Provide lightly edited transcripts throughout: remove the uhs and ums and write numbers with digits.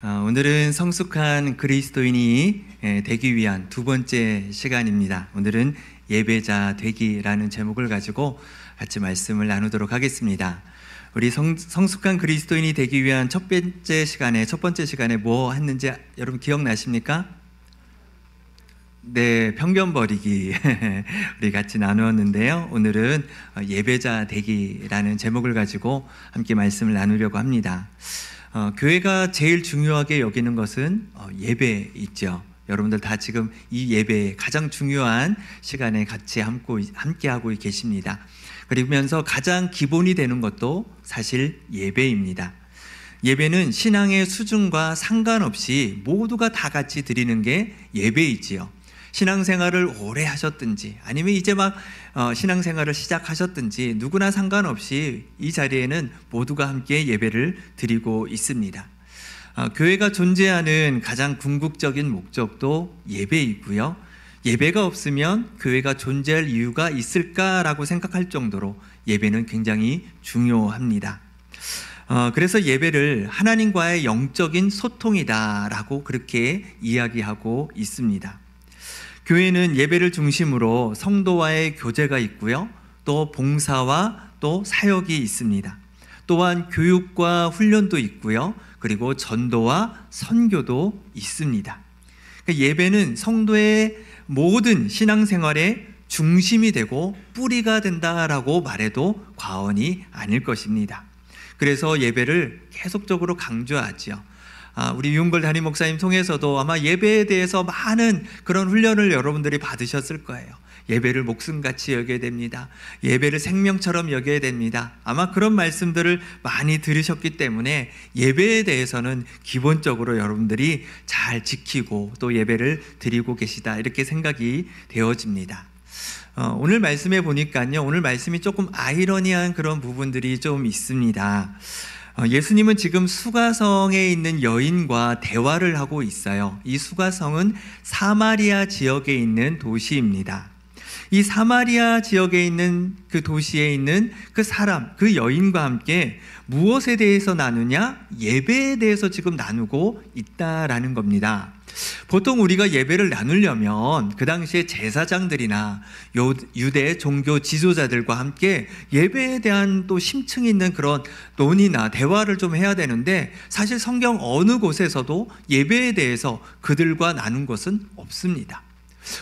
오늘은 성숙한 그리스도인이 되기 위한 두 번째 시간입니다. 오늘은 예배자 되기라는 제목을 가지고 같이 말씀을 나누도록 하겠습니다. 우리 성숙한 그리스도인이 되기 위한 첫 번째 시간에 뭐 했는지 여러분 기억나십니까? 네, 편견 버리기 우리 같이 나누었는데요. 오늘은 예배자 되기라는 제목을 가지고 함께 말씀을 나누려고 합니다. 교회가 제일 중요하게 여기는 것은 예배 있죠. 여러분들 다 지금 이 예배 가장 중요한 시간에 같이 함께하고 계십니다. 그러면서 가장 기본이 되는 것도 사실 예배입니다. 예배는 신앙의 수준과 상관없이 모두가 다 같이 드리는 게 예배이지요. 신앙생활을 오래 하셨든지 아니면 이제 막 신앙생활을 시작하셨든지 누구나 상관없이 이 자리에는 모두가 함께 예배를 드리고 있습니다. 교회가 존재하는 가장 궁극적인 목적도 예배이고요. 예배가 없으면 교회가 존재할 이유가 있을까라고 생각할 정도로 예배는 굉장히 중요합니다. 그래서 예배를 하나님과의 영적인 소통이다라고 그렇게 이야기하고 있습니다. 교회는 예배를 중심으로 성도와의 교제가 있고요. 또 봉사와 또 사역이 있습니다. 또한 교육과 훈련도 있고요. 그리고 전도와 선교도 있습니다. 예배는 성도의 모든 신앙생활의 중심이 되고 뿌리가 된다라고 말해도 과언이 아닐 것입니다. 그래서 예배를 계속적으로 강조하죠. 우리 유은걸 담임 목사님 통해서도 아마 예배에 대해서 많은 그런 훈련을 여러분들이 받으셨을 거예요. 예배를 목숨같이 여겨야 됩니다. 예배를 생명처럼 여겨야 됩니다. 아마 그런 말씀들을 많이 들으셨기 때문에 예배에 대해서는 기본적으로 여러분들이 잘 지키고 또 예배를 드리고 계시다 이렇게 생각이 되어집니다. 오늘 말씀에 보니까요, 오늘 말씀이 조금 아이러니한 그런 부분들이 좀 있습니다. 예수님은 지금 수가성에 있는 여인과 대화를 하고 있어요. 이 수가성은 사마리아 지역에 있는 도시입니다. 이 사마리아 지역에 있는 그 도시에 있는 그 사람, 그 여인과 함께 무엇에 대해서 나누냐? 예배에 대해서 지금 나누고 있다라는 겁니다. 보통 우리가 예배를 나누려면 그 당시에 제사장들이나 유대 종교 지도자들과 함께 예배에 대한 또 심층 있는 그런 논의나 대화를 좀 해야 되는데 사실 성경 어느 곳에서도 예배에 대해서 그들과 나눈 것은 없습니다.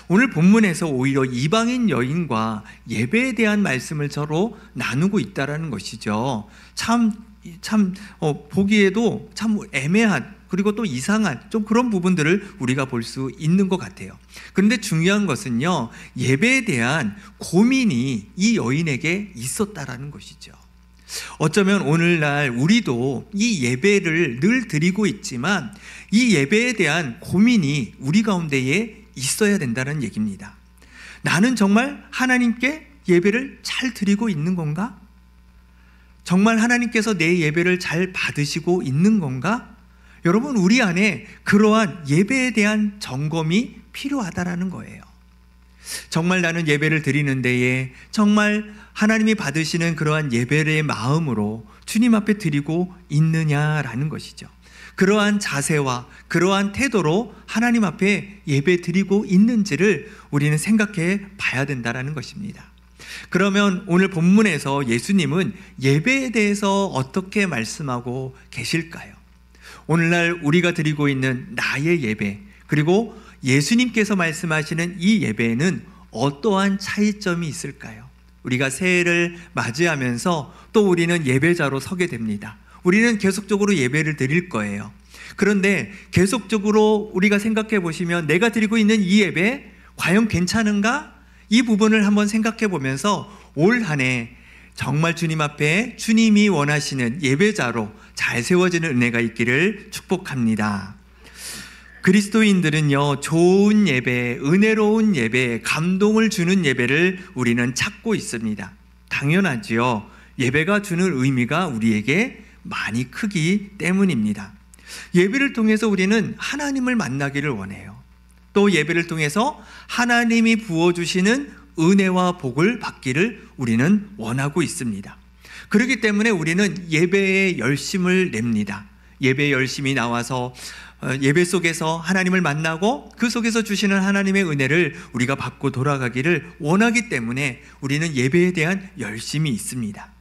오늘 본문에서 오히려 이방인 여인과 예배에 대한 말씀을 서로 나누고 있다는 것이죠. 보기에도 참 애매한 그리고 또 이상한 좀 그런 부분들을 우리가 볼 수 있는 것 같아요. 그런데 중요한 것은요, 예배에 대한 고민이 이 여인에게 있었다라는 것이죠. 어쩌면 오늘날 우리도 이 예배를 늘 드리고 있지만 이 예배에 대한 고민이 우리 가운데에 있어야 된다는 얘기입니다. 나는 정말 하나님께 예배를 잘 드리고 있는 건가? 정말 하나님께서 내 예배를 잘 받으시고 있는 건가? 여러분, 우리 안에 그러한 예배에 대한 점검이 필요하다라는 거예요. 정말 나는 예배를 드리는 데에 정말 하나님이 받으시는 그러한 예배의 마음으로 주님 앞에 드리고 있느냐라는 것이죠. 그러한 자세와 그러한 태도로 하나님 앞에 예배 드리고 있는지를 우리는 생각해 봐야 된다는 것입니다. 그러면 오늘 본문에서 예수님은 예배에 대해서 어떻게 말씀하고 계실까요? 오늘날 우리가 드리고 있는 나의 예배, 그리고 예수님께서 말씀하시는 이 예배에는 어떠한 차이점이 있을까요? 우리가 새해를 맞이하면서 또 우리는 예배자로 서게 됩니다. 우리는 계속적으로 예배를 드릴 거예요. 그런데 계속적으로 우리가 생각해 보시면 내가 드리고 있는 이 예배 과연 괜찮은가? 이 부분을 한번 생각해 보면서 올 한 해 정말 주님 앞에 주님이 원하시는 예배자로 잘 세워지는 은혜가 있기를 축복합니다. 그리스도인들은요, 좋은 예배, 은혜로운 예배, 감동을 주는 예배를 우리는 찾고 있습니다. 당연하지요. 예배가 주는 의미가 우리에게 많이 크기 때문입니다. 예배를 통해서 우리는 하나님을 만나기를 원해요. 또 예배를 통해서 하나님이 부어주시는 은혜와 복을 받기를 우리는 원하고 있습니다. 그렇기 때문에 우리는 예배에 열심을 냅니다. 예배 열심히 나와서 예배 속에서 하나님을 만나고 그 속에서 주시는 하나님의 은혜를 우리가 받고 돌아가기를 원하기 때문에 우리는 예배에 대한 열심이 있습니다.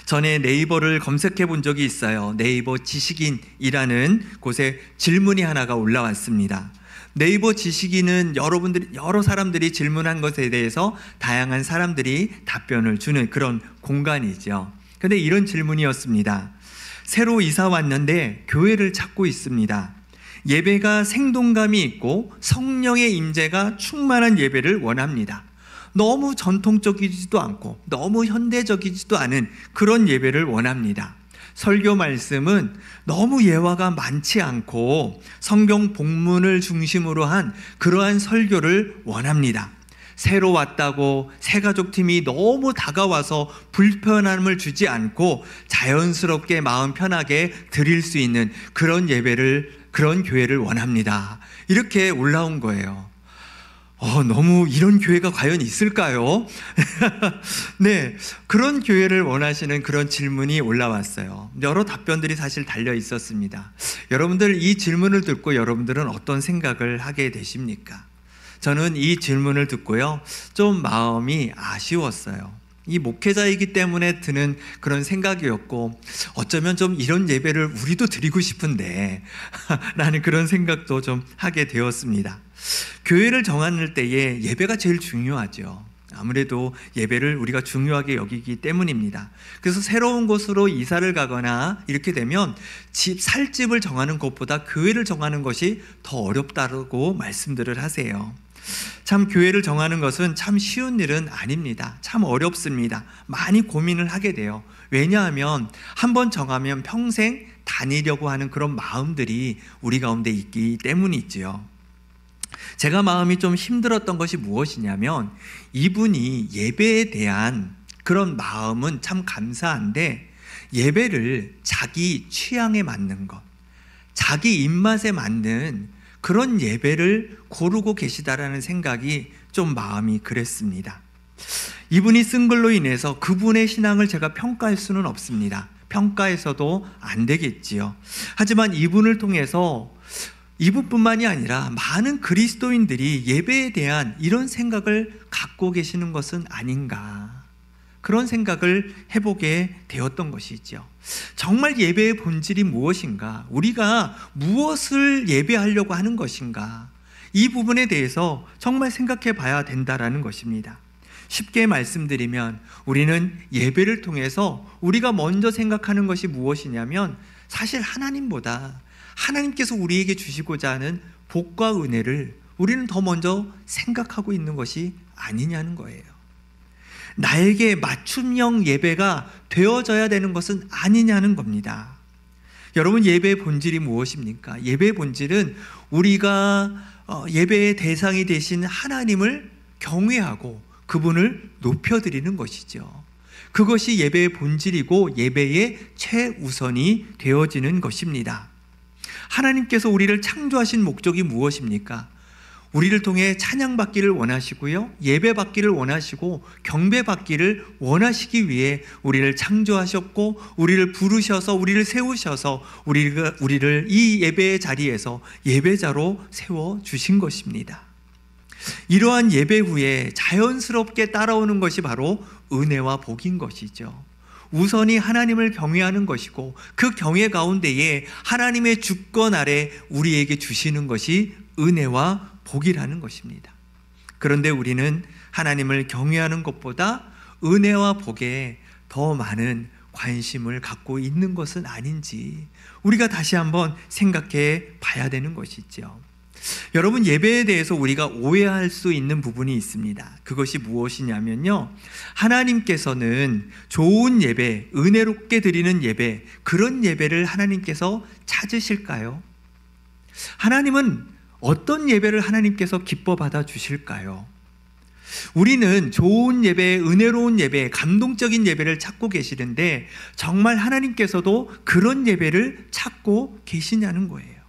전에 네이버를 검색해 본 적이 있어요. 네이버 지식인이라는 곳에 질문이 하나가 올라왔습니다. 네이버 지식인은 여러 사람들이 질문한 것에 대해서 다양한 사람들이 답변을 주는 그런 공간이죠. 그런데 이런 질문이었습니다. 새로 이사 왔는데 교회를 찾고 있습니다. 예배가 생동감이 있고 성령의 임재가 충만한 예배를 원합니다. 너무 전통적이지도 않고 너무 현대적이지도 않은 그런 예배를 원합니다. 설교 말씀은 너무 예화가 많지 않고 성경 본문을 중심으로 한 그러한 설교를 원합니다. 새로 왔다고 새가족팀이 너무 다가와서 불편함을 주지 않고 자연스럽게 마음 편하게 드릴 수 있는 그런 예배를, 그런 교회를 원합니다. 이렇게 올라온 거예요. 너무 이런 교회가 과연 있을까요? 네, 그런 교회를 원하시는 그런 질문이 올라왔어요. 여러 답변들이 사실 달려 있었습니다. 여러분들 이 질문을 듣고 여러분들은 어떤 생각을 하게 되십니까? 저는 이 질문을 듣고요, 좀 마음이 아쉬웠어요. 이 목회자이기 때문에 드는 그런 생각이었고, 어쩌면 좀 이런 예배를 우리도 드리고 싶은데 라는 그런 생각도 좀 하게 되었습니다. 교회를 정할 때에 예배가 제일 중요하죠. 아무래도 예배를 우리가 중요하게 여기기 때문입니다. 그래서 새로운 곳으로 이사를 가거나 이렇게 되면 살 집을 정하는 것보다 교회를 정하는 것이 더 어렵다고 말씀들을 하세요. 참 교회를 정하는 것은 참 쉬운 일은 아닙니다. 참 어렵습니다. 많이 고민을 하게 돼요. 왜냐하면 한번 정하면 평생 다니려고 하는 그런 마음들이 우리 가운데 있기 때문이지요. 제가 마음이 좀 힘들었던 것이 무엇이냐면, 이분이 예배에 대한 그런 마음은 참 감사한데 예배를 자기 취향에 맞는 것, 자기 입맛에 맞는 그런 예배를 고르고 계시다라는 생각이 좀 마음이 그랬습니다. 이분이 쓴 글로 인해서 그분의 신앙을 제가 평가할 수는 없습니다. 평가해서도 안 되겠지요. 하지만 이분을 통해서 이분뿐만이 아니라 많은 그리스도인들이 예배에 대한 이런 생각을 갖고 계시는 것은 아닌가, 그런 생각을 해보게 되었던 것이죠. 정말 예배의 본질이 무엇인가, 우리가 무엇을 예배하려고 하는 것인가, 이 부분에 대해서 정말 생각해 봐야 된다라는 것입니다. 쉽게 말씀드리면 우리는 예배를 통해서 우리가 먼저 생각하는 것이 무엇이냐면, 사실 하나님보다 하나님께서 우리에게 주시고자 하는 복과 은혜를 우리는 더 먼저 생각하고 있는 것이 아니냐는 거예요. 나에게 맞춤형 예배가 되어져야 되는 것은 아니냐는 겁니다. 여러분, 예배의 본질이 무엇입니까? 예배의 본질은 우리가 예배의 대상이 되신 하나님을 경외하고 그분을 높여드리는 것이죠. 그것이 예배의 본질이고 예배의 최우선이 되어지는 것입니다. 하나님께서 우리를 창조하신 목적이 무엇입니까? 우리를 통해 찬양받기를 원하시고요, 예배받기를 원하시고 경배받기를 원하시기 위해 우리를 창조하셨고, 우리를 부르셔서 우리를 세우셔서 우리를 이 예배의 자리에서 예배자로 세워주신 것입니다. 이러한 예배 후에 자연스럽게 따라오는 것이 바로 은혜와 복인 것이죠. 우선이 하나님을 경외하는 것이고, 그 경외 가운데에 하나님의 주권 아래 우리에게 주시는 것이 은혜와 복이라는 것입니다. 그런데 우리는 하나님을 경외하는 것보다 은혜와 복에 더 많은 관심을 갖고 있는 것은 아닌지 우리가 다시 한번 생각해 봐야 되는 것이죠. 여러분, 예배에 대해서 우리가 오해할 수 있는 부분이 있습니다. 그것이 무엇이냐면요, 하나님께서는 좋은 예배, 은혜롭게 드리는 예배, 그런 예배를 하나님께서 찾으실까요? 하나님은 어떤 예배를 하나님께서 기뻐 받아 주실까요? 우리는 좋은 예배, 은혜로운 예배, 감동적인 예배를 찾고 계시는데 정말 하나님께서도 그런 예배를 찾고 계시냐는 거예요.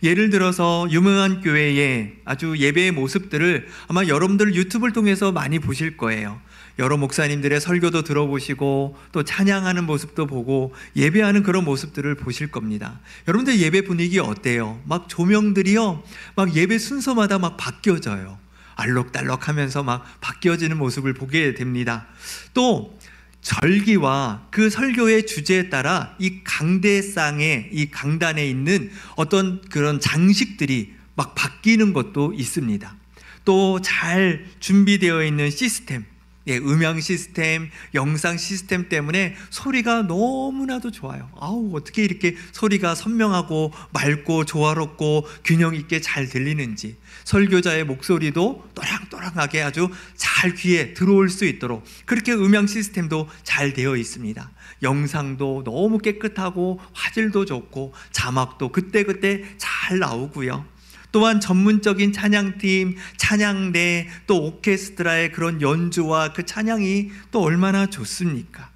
예를 들어서 유명한 교회의 아주 예배의 모습들을 아마 여러분들 유튜브를 통해서 많이 보실 거예요. 여러 목사님들의 설교도 들어보시고 또 찬양하는 모습도 보고 예배하는 그런 모습들을 보실 겁니다. 여러분들 예배 분위기 어때요? 막 조명들이요, 막 예배 순서마다 막 바뀌어져요. 알록달록하면서 막 바뀌어지는 모습을 보게 됩니다. 또 절기와 그 설교의 주제에 따라 이 강대상에, 이 강단에 있는 어떤 그런 장식들이 막 바뀌는 것도 있습니다. 또 잘 준비되어 있는 시스템, 음향 시스템, 영상 시스템 때문에 소리가 너무나도 좋아요. 어떻게 이렇게 소리가 선명하고 맑고 조화롭고 균형 있게 잘 들리는지, 설교자의 목소리도 또랑또랑하게 아주 잘 귀에 들어올 수 있도록 그렇게 음향 시스템도 잘 되어 있습니다. 영상도 너무 깨끗하고 화질도 좋고 자막도 그때그때 잘 나오고요. 또한 전문적인 찬양팀, 찬양대, 또 오케스트라의 그런 연주와 그 찬양이 또 얼마나 좋습니까?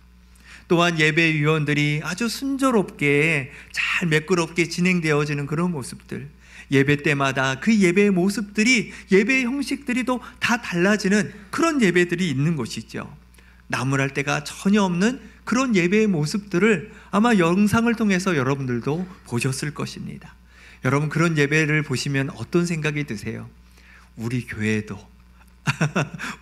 또한 예배위원들이 아주 순조롭게 잘 매끄럽게 진행되어지는 그런 모습들, 예배 때마다 그 예배의 모습들이, 예배의 형식들이 또 다 달라지는 그런 예배들이 있는 것이죠. 나무랄 데가 전혀 없는 그런 예배의 모습들을 아마 영상을 통해서 여러분들도 보셨을 것입니다. 여러분, 그런 예배를 보시면 어떤 생각이 드세요? 우리 교회도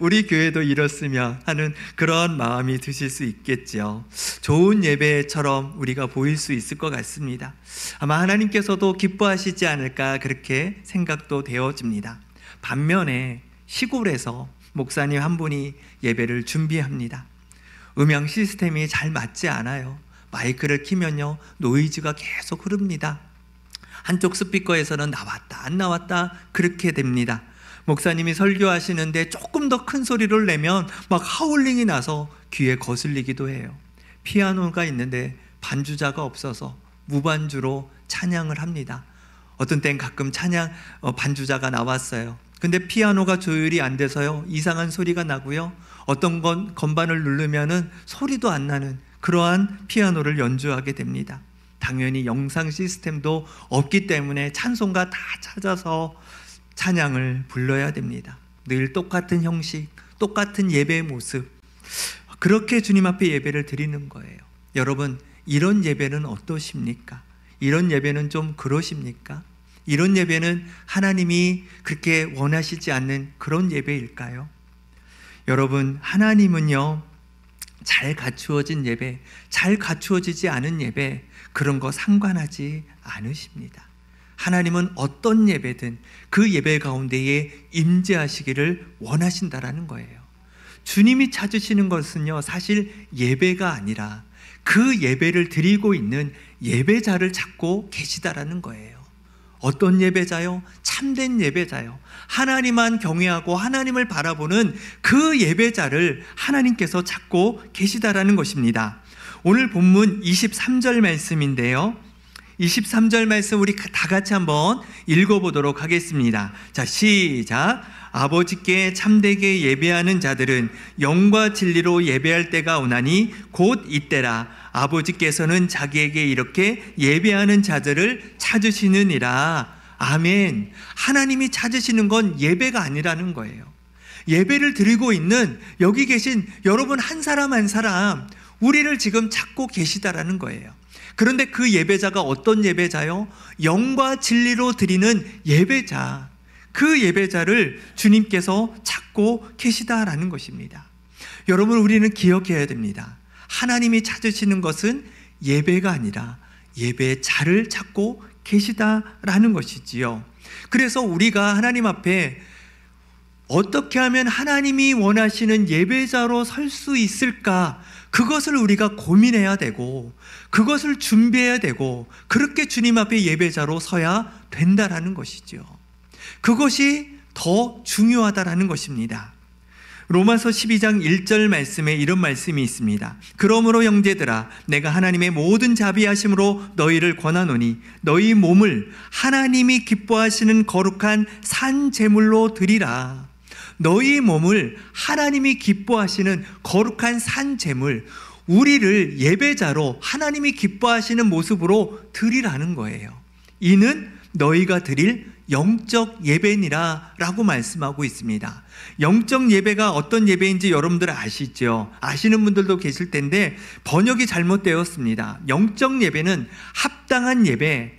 우리 교회도 이렇으면 하는 그런 마음이 드실 수 있겠죠. 좋은 예배처럼 우리가 보일 수 있을 것 같습니다. 아마 하나님께서도 기뻐하시지 않을까 그렇게 생각도 되어집니다. 반면에 시골에서 목사님 한 분이 예배를 준비합니다. 음향 시스템이 잘 맞지 않아요. 마이크를 키면요, 노이즈가 계속 흐릅니다. 한쪽 스피커에서는 나왔다 안 나왔다 그렇게 됩니다. 목사님이 설교하시는데 조금 더 큰 소리를 내면 막 하울링이 나서 귀에 거슬리기도 해요. 피아노가 있는데 반주자가 없어서 무반주로 찬양을 합니다. 어떤 땐 가끔 찬양 반주자가 나왔어요. 근데 피아노가 조율이 안 돼서요, 이상한 소리가 나고요, 어떤 건반을 누르면은 소리도 안 나는 그러한 피아노를 연주하게 됩니다. 당연히 영상 시스템도 없기 때문에 찬송가 다 찾아서 찬양을 불러야 됩니다. 늘 똑같은 형식, 똑같은 예배의 모습, 그렇게 주님 앞에 예배를 드리는 거예요. 여러분, 이런 예배는 어떠십니까? 이런 예배는 좀 그러십니까? 이런 예배는 하나님이 그렇게 원하시지 않는 그런 예배일까요? 여러분, 하나님은요, 잘 갖추어진 예배, 잘 갖추어지지 않은 예배, 그런 거 상관하지 않으십니다. 하나님은 어떤 예배든 그 예배 가운데에 임재하시기를 원하신다라는 거예요. 주님이 찾으시는 것은요, 사실 예배가 아니라 그 예배를 드리고 있는 예배자를 찾고 계시다라는 거예요. 어떤 예배자요? 참된 예배자요. 하나님만 경외하고 하나님을 바라보는 그 예배자를 하나님께서 찾고 계시다라는 것입니다. 오늘 본문 23절 말씀인데요, 23절 말씀 우리 다 같이 한번 읽어보도록 하겠습니다. 자, 시작. 아버지께 참되게 예배하는 자들은 영과 진리로 예배할 때가 오나니 곧 이때라. 아버지께서는 자기에게 이렇게 예배하는 자들을 찾으시느니라. 아멘. 하나님이 찾으시는 건 예배가 아니라는 거예요. 예배를 드리고 있는 여기 계신 여러분 한 사람 한 사람, 우리를 지금 찾고 계시다라는 거예요. 그런데 그 예배자가 어떤 예배자요? 영과 진리로 드리는 예배자, 그 예배자를 주님께서 찾고 계시다라는 것입니다. 여러분, 우리는 기억해야 됩니다. 하나님이 찾으시는 것은 예배가 아니라 예배자를 찾고 계시다라는 것이지요. 그래서 우리가 하나님 앞에 어떻게 하면 하나님이 원하시는 예배자로 설 수 있을까, 그것을 우리가 고민해야 되고 그것을 준비해야 되고 그렇게 주님 앞에 예배자로 서야 된다라는 것이죠. 그것이 더 중요하다라는 것입니다. 로마서 12장 1절 말씀에 이런 말씀이 있습니다. 그러므로 형제들아, 내가 하나님의 모든 자비하심으로 너희를 권하노니 너희 몸을 하나님이 기뻐하시는 거룩한 산 제물로 드리라. 너희 몸을 하나님이 기뻐하시는 거룩한 산 제물, 우리를 예배자로 하나님이 기뻐하시는 모습으로 드리라는 거예요. 이는 너희가 드릴 영적 예배니라 라고 말씀하고 있습니다. 영적 예배가 어떤 예배인지 여러분들 아시죠? 아시는 분들도 계실 텐데 번역이 잘못되었습니다. 영적 예배는 합당한 예배,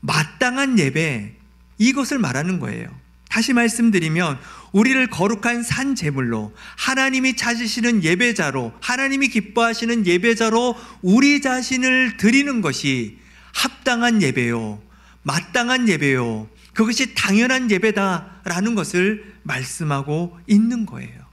마땅한 예배, 이것을 말하는 거예요. 다시 말씀드리면 우리를 거룩한 산 제물로, 하나님이 찾으시는 예배자로, 하나님이 기뻐하시는 예배자로 우리 자신을 드리는 것이 합당한 예배요, 마땅한 예배요, 그것이 당연한 예배다라는 것을 말씀하고 있는 거예요.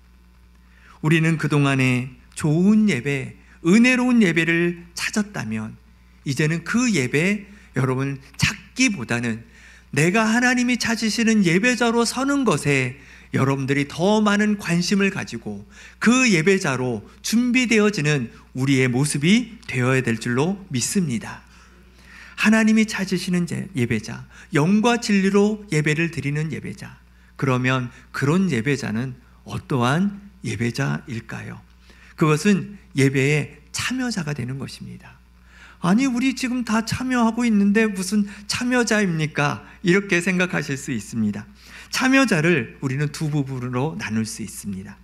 우리는 그동안에 좋은 예배, 은혜로운 예배를 찾았다면 이제는 그 예배, 여러분, 찾기보다는 내가 하나님이 찾으시는 예배자로 서는 것에 여러분들이 더 많은 관심을 가지고 그 예배자로 준비되어지는 우리의 모습이 되어야 될 줄로 믿습니다. 하나님이 찾으시는 예배자, 영과 진리로 예배를 드리는 예배자, 그러면 그런 예배자는 어떠한 예배자일까요? 그것은 예배의 참여자가 되는 것입니다. 아니, 우리 지금 다 참여하고 있는데 무슨 참여자입니까? 이렇게 생각하실 수 있습니다. 참여자를 우리는 두 부분으로 나눌 수 있습니다.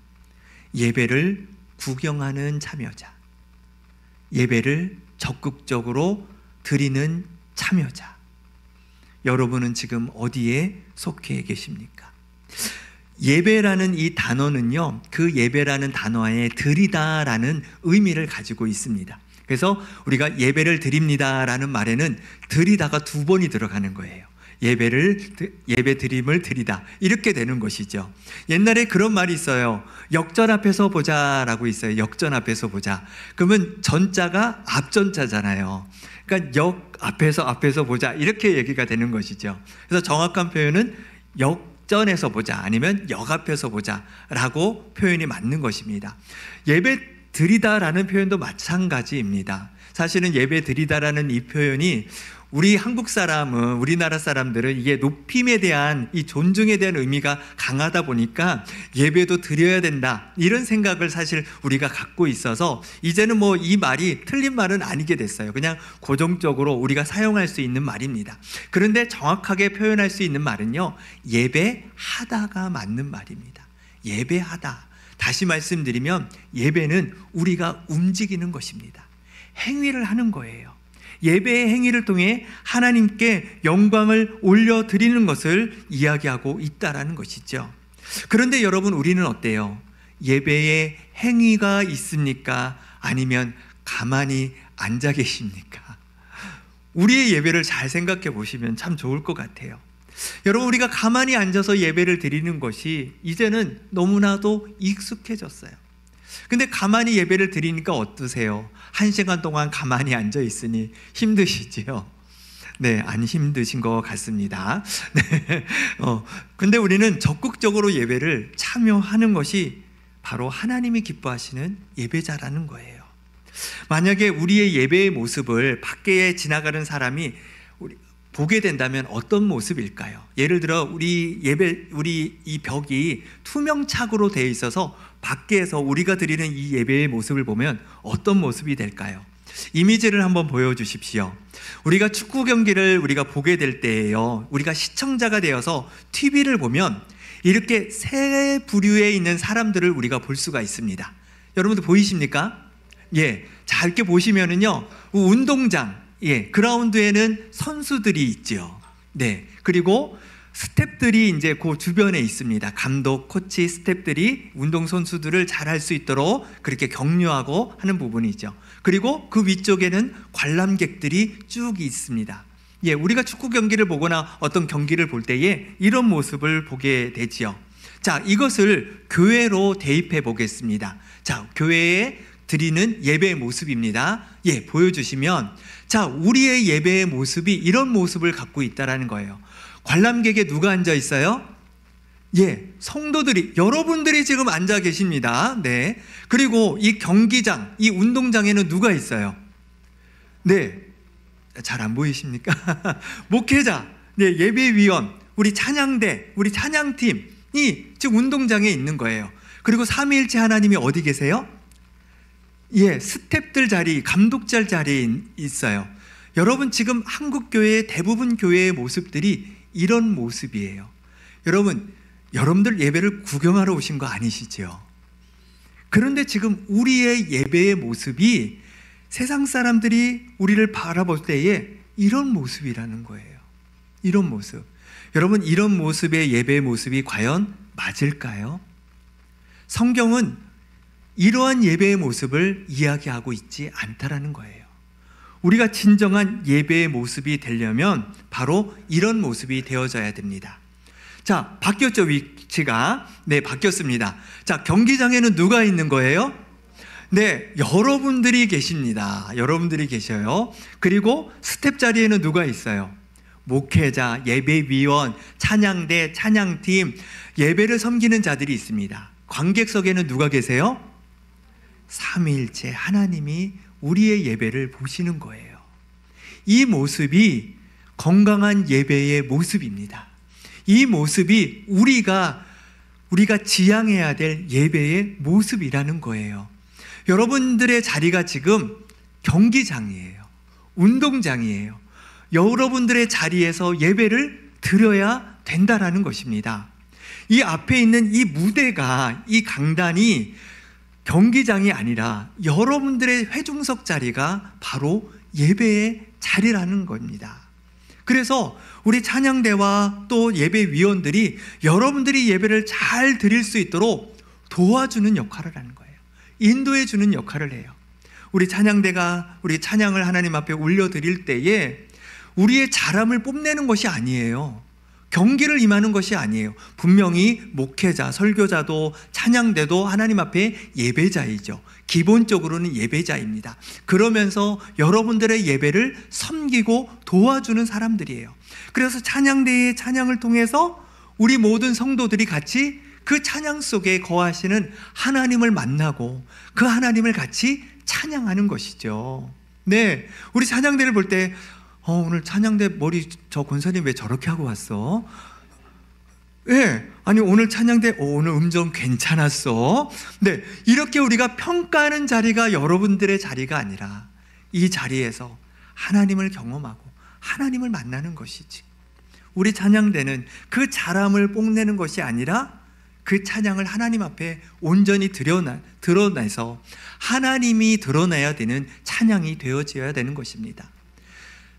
예배를 구경하는 참여자, 예배를 적극적으로 드리는 참여자. 여러분은 지금 어디에 속해 계십니까? 예배라는 이 단어는요, 그 예배라는 단어에 드리다라는 의미를 가지고 있습니다. 그래서 우리가 예배를 드립니다라는 말에는 드리다가 두 번이 들어가는 거예요. 예배 드림을 드리다, 이렇게 되는 것이죠. 옛날에 그런 말이 있어요. 역전 앞에서 보자라고 있어요. 역전 앞에서 보자. 그러면 전자가 앞전자잖아요. 그러니까 역 앞에서 보자, 이렇게 얘기가 되는 것이죠. 그래서 정확한 표현은 역전에서 보자, 아니면 역 앞에서 보자라고 표현이 맞는 것입니다. 예배 드리다라는 표현도 마찬가지입니다. 사실은 예배 드리다라는 이 표현이 우리 한국 사람은, 우리나라 사람들은 이게 높임에 대한, 이 존중에 대한 의미가 강하다 보니까 예배도 드려야 된다, 이런 생각을 사실 우리가 갖고 있어서 이제는 뭐 이 말이 틀린 말은 아니게 됐어요. 그냥 고정적으로 우리가 사용할 수 있는 말입니다. 그런데 정확하게 표현할 수 있는 말은요, 예배하다가 맞는 말입니다. 예배하다. 다시 말씀드리면 예배는 우리가 움직이는 것입니다. 행위를 하는 거예요. 예배의 행위를 통해 하나님께 영광을 올려드리는 것을 이야기하고 있다라는 것이죠. 그런데 여러분, 우리는 어때요? 예배에 행위가 있습니까? 아니면 가만히 앉아 계십니까? 우리의 예배를 잘 생각해 보시면 참 좋을 것 같아요. 여러분, 우리가 가만히 앉아서 예배를 드리는 것이 이제는 너무나도 익숙해졌어요. 근데 가만히 예배를 드리니까 어떠세요? 1시간 동안 가만히 앉아 있으니 힘드시지요? 네, 안 힘드신 것 같습니다. 네. 근데 우리는 적극적으로 예배를 참여하는 것이 바로 하나님이 기뻐하시는 예배자라는 거예요. 만약에 우리의 예배의 모습을 밖에 지나가는 사람이 보게 된다면 어떤 모습일까요? 예를 들어 우리 이 벽이 투명창으로 되어 있어서 밖에서 우리가 드리는 이 예배의 모습을 보면 어떤 모습이 될까요? 이미지를 한번 보여주십시오. 우리가 축구 경기를 우리가 보게 될 때예요, 우리가 시청자가 되어서 TV를 보면 이렇게 세 부류에 있는 사람들을 우리가 볼 수가 있습니다. 여러분들 보이십니까? 예, 자, 이렇게 보시면은요, 운동장, 그라운드에는 선수들이 있죠. 네, 그리고 스태프들이 이제 그 주변에 있습니다. 감독, 코치, 스태프들이 운동 선수들을 잘할 수 있도록 그렇게 격려하고 하는 부분이죠. 그리고 그 위쪽에는 관람객들이 쭉 있습니다. 우리가 축구 경기를 보거나 어떤 경기를 볼 때에 이런 모습을 보게 되지요. 자, 이것을 교회로 대입해 보겠습니다. 자, 교회에 드리는 예배의 모습입니다. 보여주시면, 자, 우리의 예배의 모습이 이런 모습을 갖고 있다라는 거예요. 관람객에 누가 앉아 있어요? 성도들이, 여러분들이 지금 앉아 계십니다. 네. 그리고 이 경기장, 이 운동장에는 누가 있어요? 네. 잘 안 보이십니까? 목회자, 예배위원, 우리 찬양대, 우리 찬양팀이 지금 운동장에 있는 거예요. 그리고 삼위일체 하나님이 어디 계세요? 스태프들 자리, 감독자 자리에 있어요. 여러분, 지금 한국 교회의 대부분 교회의 모습들이 이런 모습이에요. 여러분들 예배를 구경하러 오신 거 아니시죠? 그런데 지금 우리의 예배의 모습이 세상 사람들이 우리를 바라볼 때에 이런 모습이라는 거예요. 이런 모습. 여러분, 이런 모습의 예배의 모습이 과연 맞을까요? 성경은 이러한 예배의 모습을 이야기하고 있지 않다라는 거예요. 우리가 진정한 예배의 모습이 되려면 바로 이런 모습이 되어져야 됩니다. 자, 바뀌었죠, 위치가. 네, 바뀌었습니다. 자, 경기장에는 누가 있는 거예요? 네, 여러분들이 계십니다. 여러분들이 계셔요. 그리고 스텝 자리에는 누가 있어요? 목회자, 예배위원, 찬양대, 찬양팀, 예배를 섬기는 자들이 있습니다. 관객석에는 누가 계세요? 삼위일체 하나님이 우리의 예배를 보시는 거예요. 이 모습이 건강한 예배의 모습입니다. 이 모습이 우리가 지향해야 될 예배의 모습이라는 거예요. 여러분들의 자리가 지금 경기장이에요. 운동장이에요. 여러분들의 자리에서 예배를 드려야 된다라는 것입니다. 이 앞에 있는 이 무대가, 이 강단이 경기장이 아니라 여러분들의 회중석 자리가 바로 예배의 자리라는 겁니다. 그래서 우리 찬양대와 또 예배위원들이 여러분들이 예배를 잘 드릴 수 있도록 도와주는 역할을 하는 거예요. 인도해 주는 역할을 해요. 우리 찬양대가 우리 찬양을 하나님 앞에 올려드릴 때에 우리의 잘함을 뽐내는 것이 아니에요. 경기를 임하는 것이 아니에요. 분명히 목회자, 설교자도 찬양대도 하나님 앞에 예배자이죠. 기본적으로는 예배자입니다. 그러면서 여러분들의 예배를 섬기고 도와주는 사람들이에요. 그래서 찬양대의 찬양을 통해서 우리 모든 성도들이 같이 그 찬양 속에 거하시는 하나님을 만나고 그 하나님을 같이 찬양하는 것이죠. 네, 우리 찬양대를 볼 때 오늘 찬양대 머리 저 권사님 왜 저렇게 하고 왔어? 네, 아니 오늘 찬양대 오늘 음정 괜찮았어. 네, 이렇게 우리가 평가하는 자리가 여러분들의 자리가 아니라 이 자리에서 하나님을 경험하고 하나님을 만나는 것이지. 우리 찬양대는 그 잘함을 뽐내는 것이 아니라 그 찬양을 하나님 앞에 온전히 드러내서 하나님이 드러나야 되는 찬양이 되어져야 되는 것입니다.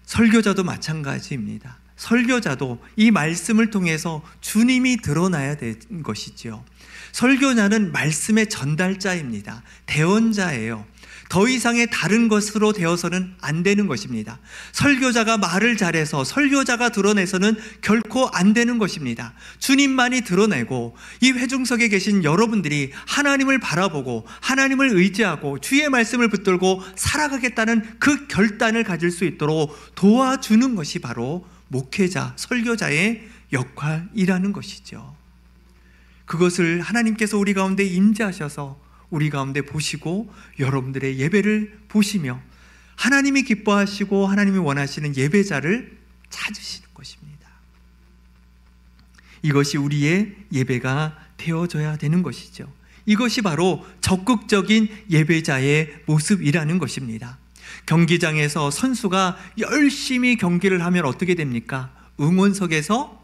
설교자도 마찬가지입니다. 설교자도 이 말씀을 통해서 주님이 드러나야 되는 것이죠. 설교자는 말씀의 전달자입니다. 대언자예요. 더 이상의 다른 것으로 되어서는 안 되는 것입니다. 설교자가 말을 잘해서 설교자가 드러내서는 결코 안 되는 것입니다. 주님만이 드러내고 이 회중석에 계신 여러분들이 하나님을 바라보고 하나님을 의지하고 주의 말씀을 붙들고 살아가겠다는 그 결단을 가질 수 있도록 도와주는 것이 바로 목회자, 설교자의 역할이라는 것이죠. 그것을 하나님께서 우리 가운데 임재하셔서 우리 가운데 보시고 여러분들의 예배를 보시며 하나님이 기뻐하시고 하나님이 원하시는 예배자를 찾으시는 것입니다. 이것이 우리의 예배가 되어져야 되는 것이죠. 이것이 바로 적극적인 예배자의 모습이라는 것입니다. 경기장에서 선수가 열심히 경기를 하면 어떻게 됩니까? 응원석에서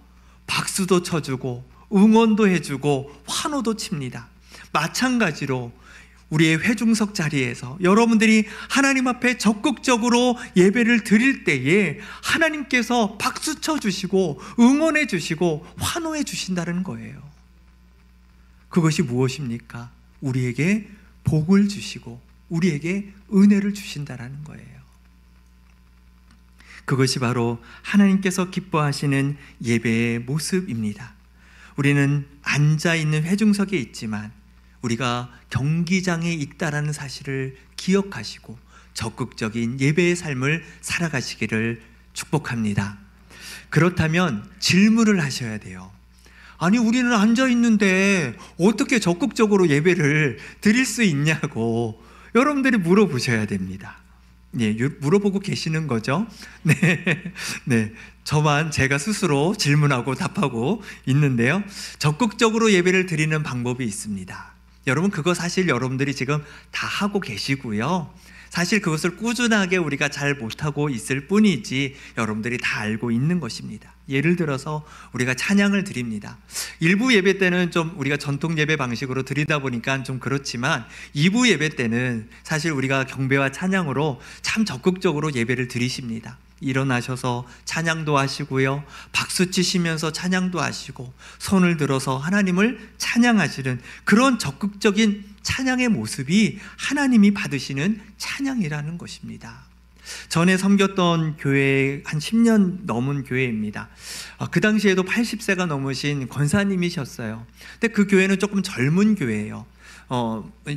박수도 쳐주고 응원도 해주고 환호도 칩니다. 마찬가지로 우리의 회중석 자리에서 여러분들이 하나님 앞에 적극적으로 예배를 드릴 때에 하나님께서 박수 쳐주시고 응원해 주시고 환호해 주신다는 거예요. 그것이 무엇입니까? 우리에게 복을 주시고 우리에게 은혜를 주신다는 거예요. 그것이 바로 하나님께서 기뻐하시는 예배의 모습입니다. 우리는 앉아있는 회중석에 있지만 우리가 경기장에 있다라는 사실을 기억하시고 적극적인 예배의 삶을 살아가시기를 축복합니다. 그렇다면 질문을 하셔야 돼요. 아니 우리는 앉아있는데 어떻게 적극적으로 예배를 드릴 수 있냐고 여러분들이 물어보셔야 됩니다. 네, 물어보고 계시는 거죠. 네, 저만 제가 스스로 질문하고 답하고 있는데요. 적극적으로 예배를 드리는 방법이 있습니다. 여러분 그거 사실 여러분들이 지금 다 하고 계시고요. 사실 그것을 꾸준하게 우리가 잘 못하고 있을 뿐이지 여러분들이 다 알고 있는 것입니다. 예를 들어서 우리가 찬양을 드립니다. 일부 예배 때는 좀 우리가 전통 예배 방식으로 드리다 보니까 좀 그렇지만 2부 예배 때는 사실 우리가 경배와 찬양으로 참 적극적으로 예배를 드리십니다. 일어나셔서 찬양도 하시고요, 박수 치시면서 찬양도 하시고 손을 들어서 하나님을 찬양하시는 그런 적극적인 찬양의 모습이 하나님이 받으시는 찬양이라는 것입니다. 전에 섬겼던 교회 한 10년 넘은 교회입니다. 그 당시에도 80세가 넘으신 권사님이셨어요. 근데 그 교회는 조금 젊은 교회예요.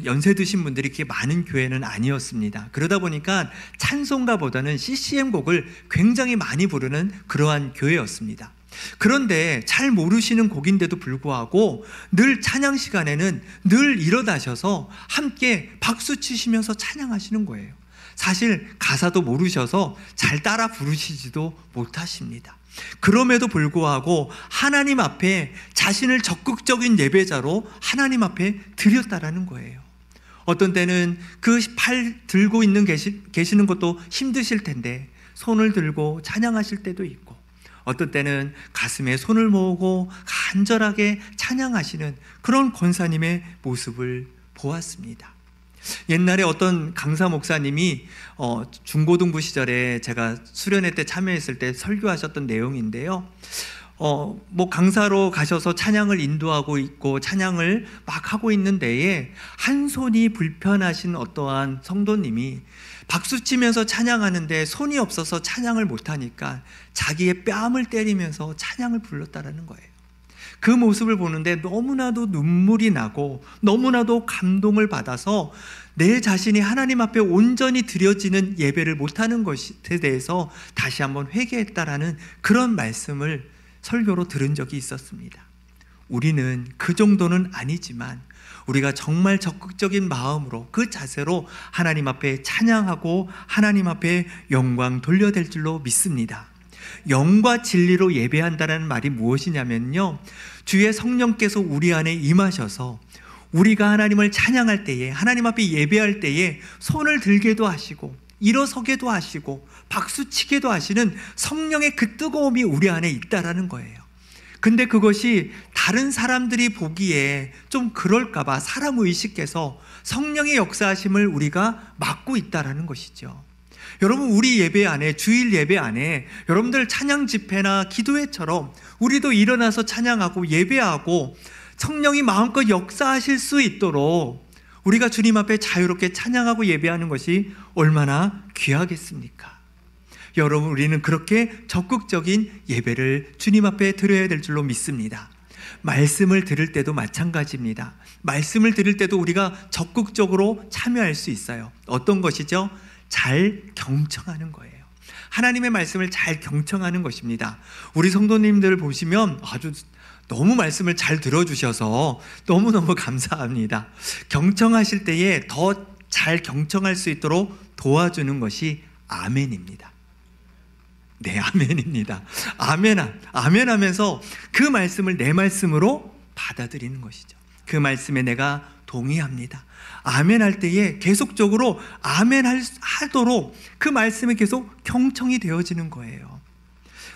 연세 드신 분들이 그렇게 많은 교회는 아니었습니다. 그러다 보니까 찬송가보다는 CCM 곡을 굉장히 많이 부르는 그러한 교회였습니다. 그런데 잘 모르시는 곡인데도 불구하고 늘 찬양 시간에는 늘 일어나셔서 함께 박수 치시면서 찬양하시는 거예요. 사실 가사도 모르셔서 잘 따라 부르시지도 못하십니다. 그럼에도 불구하고 하나님 앞에 자신을 적극적인 예배자로 하나님 앞에 드렸다라는 거예요. 어떤 때는 그 팔 들고 있는 계시는 것도 힘드실 텐데 손을 들고 찬양하실 때도 있고, 어떤 때는 가슴에 손을 모으고 간절하게 찬양하시는 그런 권사님의 모습을 보았습니다. 옛날에 어떤 강사 목사님이 중고등부 시절에 제가 수련회 때 참여했을 때 설교하셨던 내용인데요. 강사로 가셔서 찬양을 인도하고 있고 찬양을 막 하고 있는 데에 한 손이 불편하신 어떠한 성도님이 박수 치면서 찬양하는데 손이 없어서 찬양을 못하니까 자기의 뺨을 때리면서 찬양을 불렀다라는 거예요. 그 모습을 보는데 너무나도 눈물이 나고 너무나도 감동을 받아서 내 자신이 하나님 앞에 온전히 드려지는 예배를 못하는 것에 대해서 다시 한번 회개했다라는 그런 말씀을 설교로 들은 적이 있었습니다. 우리는 그 정도는 아니지만 우리가 정말 적극적인 마음으로 그 자세로 하나님 앞에 찬양하고 하나님 앞에 영광 돌려댈 줄로 믿습니다. 영과 진리로 예배한다는 말이 무엇이냐면요, 주의 성령께서 우리 안에 임하셔서 우리가 하나님을 찬양할 때에, 하나님 앞에 예배할 때에 손을 들게도 하시고 일어서게도 하시고 박수치게도 하시는 성령의 그 뜨거움이 우리 안에 있다라는 거예요. 근데 그것이 다른 사람들이 보기에 좀 그럴까봐 사람 의식해서 성령의 역사하심을 우리가 막고 있다라는 것이죠. 여러분, 우리 예배 안에, 주일 예배 안에 여러분들 찬양 집회나 기도회처럼 우리도 일어나서 찬양하고 예배하고 성령이 마음껏 역사하실 수 있도록 우리가 주님 앞에 자유롭게 찬양하고 예배하는 것이 얼마나 귀하겠습니까? 여러분, 우리는 그렇게 적극적인 예배를 주님 앞에 드려야 될 줄로 믿습니다. 말씀을 들을 때도 마찬가지입니다. 말씀을 들을 때도 우리가 적극적으로 참여할 수 있어요. 어떤 것이죠? 잘 경청하는 거예요. 하나님의 말씀을 잘 경청하는 것입니다. 우리 성도님들 보시면 아주 너무 말씀을 잘 들어주셔서 너무너무 감사합니다. 경청하실 때에 더 잘 경청할 수 있도록 도와주는 것이 아멘입니다. 네, 아멘입니다. 아멘 하면서 그 말씀을 내 말씀으로 받아들이는 것이죠. 그 말씀에 내가 동의합니다. 아멘 할 때에 계속적으로 아멘 하도록 그 말씀이 계속 경청이 되어지는 거예요.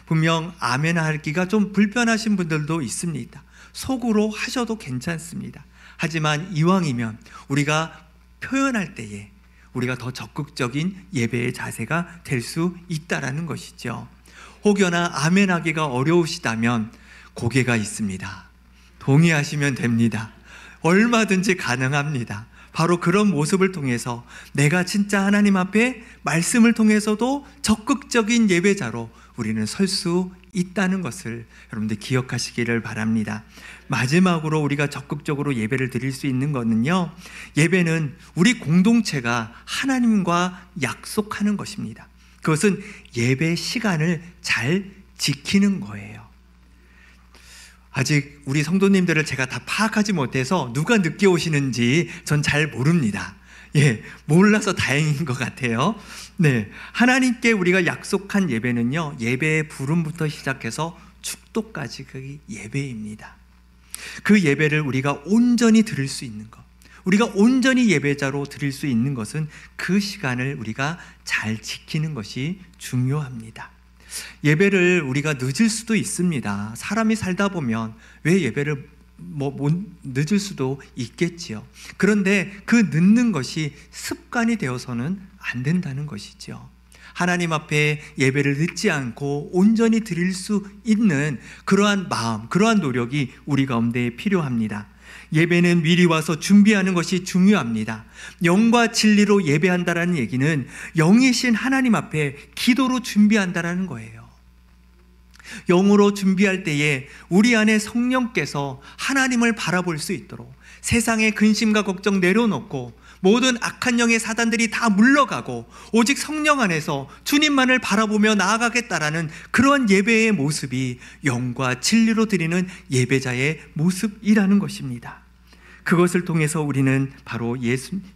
분명 아멘 하기가 좀 불편하신 분들도 있습니다. 속으로 하셔도 괜찮습니다. 하지만 이왕이면 우리가 표현할 때에 우리가 더 적극적인 예배의 자세가 될 수 있다라는 것이죠. 혹여나 아멘 하기가 어려우시다면 고개가 있습니다. 동의하시면 됩니다. 얼마든지 가능합니다. 바로 그런 모습을 통해서 내가 진짜 하나님 앞에 말씀을 통해서도 적극적인 예배자로 우리는 설 수 있다는 것을 여러분들 기억하시기를 바랍니다. 마지막으로 우리가 적극적으로 예배를 드릴 수 있는 것은요, 예배는 우리 공동체가 하나님과 약속하는 것입니다. 그것은 예배 시간을 잘 지키는 거예요. 아직 우리 성도님들을 제가 다 파악하지 못해서 누가 늦게 오시는지 전 잘 모릅니다. 몰라서 다행인 것 같아요. 네, 하나님께 우리가 약속한 예배는요, 예배의 부름부터 시작해서 축도까지 그 예배입니다. 그 예배를 우리가 온전히 드릴 수 있는 것, 우리가 온전히 예배자로 드릴 수 있는 것은 그 시간을 우리가 잘 지키는 것이 중요합니다. 예배를 우리가 늦을 수도 있습니다. 사람이 살다 보면 왜 예배를 늦을 수도 있겠지요. 그런데 그 늦는 것이 습관이 되어서는 안 된다는 것이죠. 하나님 앞에 예배를 늦지 않고 온전히 드릴 수 있는 그러한 마음, 그러한 노력이 우리 가운데 필요합니다. 예배는 미리 와서 준비하는 것이 중요합니다. 영과 진리로 예배한다라는 얘기는 영이신 하나님 앞에 기도로 준비한다라는 거예요. 영으로 준비할 때에 우리 안에 성령께서 하나님을 바라볼 수 있도록 세상의 근심과 걱정 내려놓고 모든 악한 영의 사단들이 다 물러가고 오직 성령 안에서 주님만을 바라보며 나아가겠다라는 그런 예배의 모습이 영과 진리로 드리는 예배자의 모습이라는 것입니다. 그것을 통해서 우리는 바로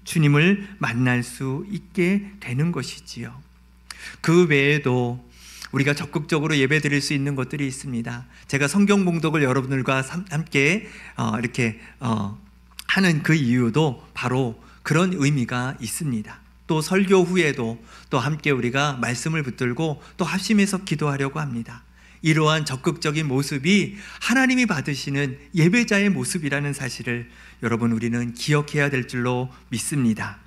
주님을 만날 수 있게 되는 것이지요. 그 외에도 우리가 적극적으로 예배 드릴 수 있는 것들이 있습니다. 제가 성경 봉독을 여러분들과 함께 이렇게 하는 그 이유도 바로 그런 의미가 있습니다. 또 설교 후에도 또 함께 우리가 말씀을 붙들고 또 합심해서 기도하려고 합니다. 이러한 적극적인 모습이 하나님이 받으시는 예배자의 모습이라는 사실을 여러분 우리는 기억해야 될 줄로 믿습니다.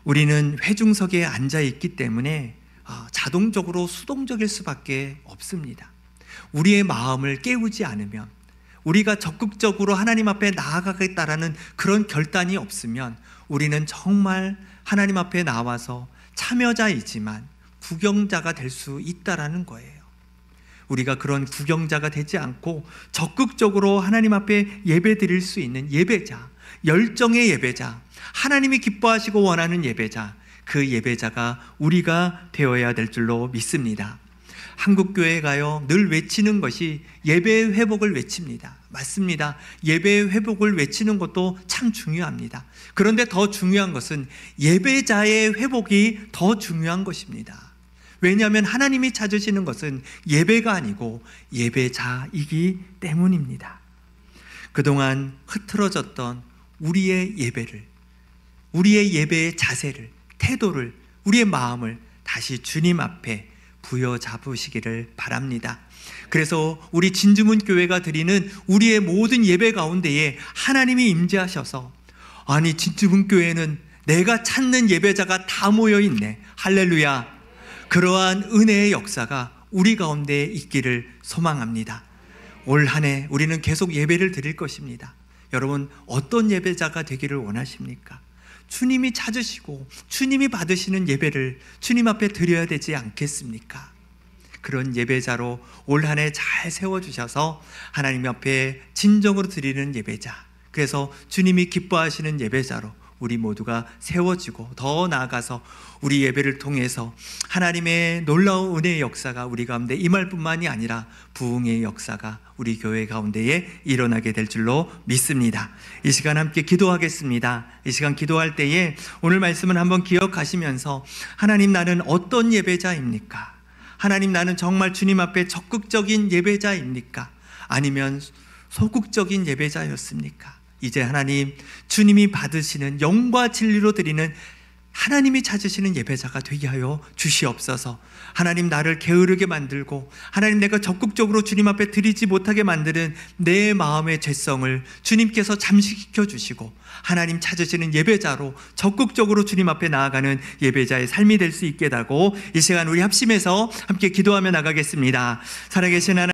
우리는 회중석에 앉아 있기 때문에 자동적으로 수동적일 수밖에 없습니다. 우리의 마음을 깨우지 않으면, 우리가 적극적으로 하나님 앞에 나아가겠다라는 그런 결단이 없으면 우리는 정말 하나님 앞에 나와서 참여자이지만 구경자가 될 수 있다라는 거예요. 우리가 그런 구경자가 되지 않고 적극적으로 하나님 앞에 예배 드릴 수 있는 예배자, 열정의 예배자, 하나님이 기뻐하시고 원하는 예배자, 그 예배자가 우리가 되어야 될 줄로 믿습니다. 한국교회에 가요 늘 외치는 것이 예배의 회복을 외칩니다. 맞습니다. 예배의 회복을 외치는 것도 참 중요합니다. 그런데 더 중요한 것은 예배자의 회복이 더 중요한 것입니다. 왜냐하면 하나님이 찾으시는 것은 예배가 아니고 예배자이기 때문입니다. 그동안 흐트러졌던 우리의 예배를, 우리의 예배의 자세를, 태도를, 우리의 마음을 다시 주님 앞에 부여잡으시기를 바랍니다. 그래서 우리 진주문 교회가 드리는 우리의 모든 예배 가운데에 하나님이 임재하셔서, 아니 진주문 교회는 내가 찾는 예배자가 다 모여 있네, 할렐루야, 그러한 은혜의 역사가 우리 가운데 있기를 소망합니다. 올 한 해 우리는 계속 예배를 드릴 것입니다. 여러분 어떤 예배자가 되기를 원하십니까? 주님이 찾으시고 주님이 받으시는 예배를 주님 앞에 드려야 되지 않겠습니까? 그런 예배자로 올 한 해 잘 세워주셔서 하나님 앞에 진정으로 드리는 예배자, 그래서 주님이 기뻐하시는 예배자로 우리 모두가 세워지고 더 나아가서 우리 예배를 통해서 하나님의 놀라운 은혜의 역사가 우리 가운데 임할 뿐만이 아니라 부흥의 역사가 우리 교회 가운데에 일어나게 될 줄로 믿습니다. 이 시간 함께 기도하겠습니다. 이 시간 기도할 때에 오늘 말씀을 한번 기억하시면서, 하나님 나는 어떤 예배자입니까? 하나님 나는 정말 주님 앞에 적극적인 예배자입니까? 아니면 소극적인 예배자였습니까? 이제 하나님, 주님이 받으시는 영과 진리로 드리는 하나님이 찾으시는 예배자가 되게 하여 주시옵소서. 하나님 나를 게으르게 만들고 하나님 내가 적극적으로 주님 앞에 드리지 못하게 만드는 내 마음의 죄성을 주님께서 잠식시켜 주시고 하나님 찾으시는 예배자로 적극적으로 주님 앞에 나아가는 예배자의 삶이 될 수 있게 하고, 이 시간 우리 합심해서 함께 기도하며 나가겠습니다. 살아계신 하나님,